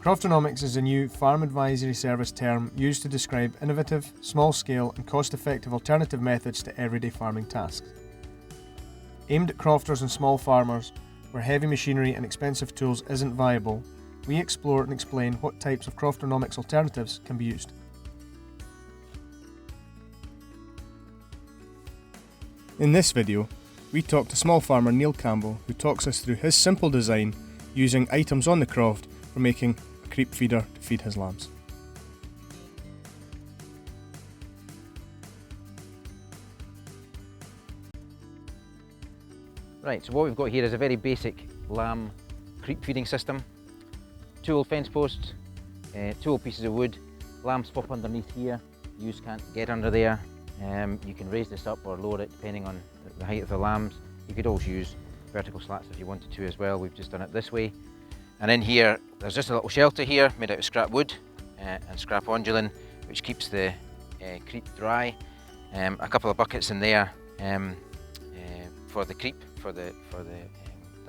Croftonomics is a new farm advisory service term used to describe innovative, small-scale and cost-effective alternative methods to everyday farming tasks. Aimed at crofters and small farmers, where heavy machinery and expensive tools isn't viable, we explore and explain what types of croftonomics alternatives can be used. In this video, we talk to small farmer Neil Campbell, who talks us through his simple design using items on the croft for making a creep feeder to feed his lambs. Right, so what we've got here is a very basic lamb creep feeding system. 2 old fence posts, 2 old pieces of wood, lambs pop underneath here, you can't get under there. You can raise this up or lower it depending on the height of the lambs. You could also use vertical slats if you wanted to as well. We've just done it this way. And in here, there's just a little shelter here made out of scrap wood and scrap ondulin, which keeps the creep dry. A couple of buckets in there for the creep, for the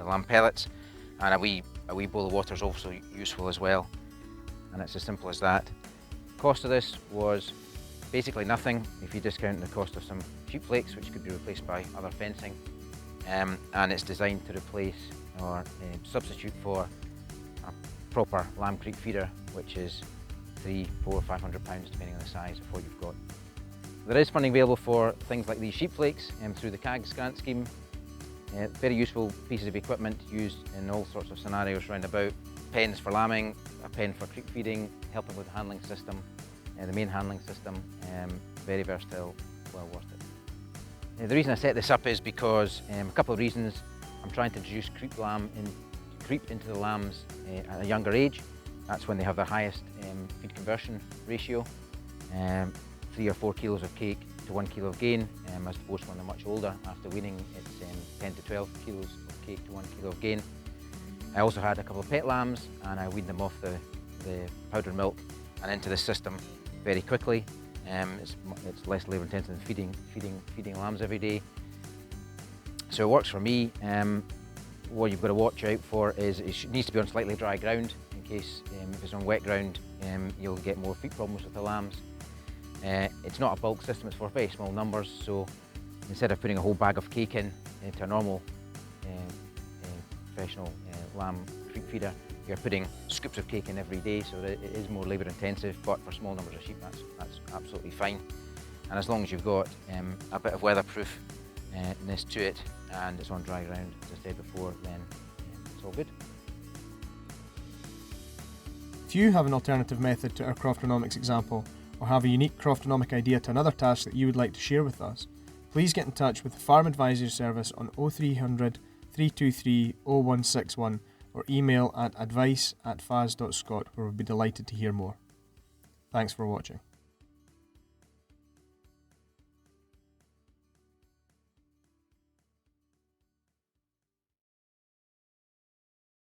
lamb pellets, and a wee bowl of water is also useful as well. And it's as simple as that. Cost of this was basically nothing if you discount the cost of some sheep flakes, which could be replaced by other fencing, and it's designed to replace or substitute for a proper lamb creep feeder, which is £300, £400, £500 depending on the size of what you've got. There is funding available for things like these sheep flakes through the CAGS grant scheme. Very useful pieces of equipment used in all sorts of scenarios round about. Pens for lambing, a pen for creep feeding, helping with the handling system, the main handling system, very versatile, well worth it. The reason I set this up is because a couple of reasons. I'm trying to introduce creep into the lambs at a younger age. That's when they have their highest feed conversion ratio. 3 or 4 kilos of cake to 1 kilo of gain, as opposed to when they're much older. After weaning, it's 10 to 12 kilos of cake to 1 kilo of gain. I also had a couple of pet lambs, and I weaned them off the powdered milk and into the system very quickly. It's less labour intensive than feeding lambs every day. So it works for me. What you've got to watch out for is it needs to be on slightly dry ground, in case if it's on wet ground you'll get more feet problems with the lambs. It's not a bulk system, it's for very small numbers, so instead of putting a whole bag of cake into a normal professional lamb creep feeder, you're putting scoops of cake in every day, so that it is more labour intensive, but for small numbers of sheep that's absolutely fine. And as long as you've got a bit of weatherproofness to it and it's on dry ground, as I said before, then it's all good. If you have an alternative method to our croftonomics example, or have a unique croftonomic idea to another task that you would like to share with us, please get in touch with the Farm Advisory Service on 0300 323 0161 or email at advice@fas.scot, where we'll be delighted to hear more. Thanks for watching.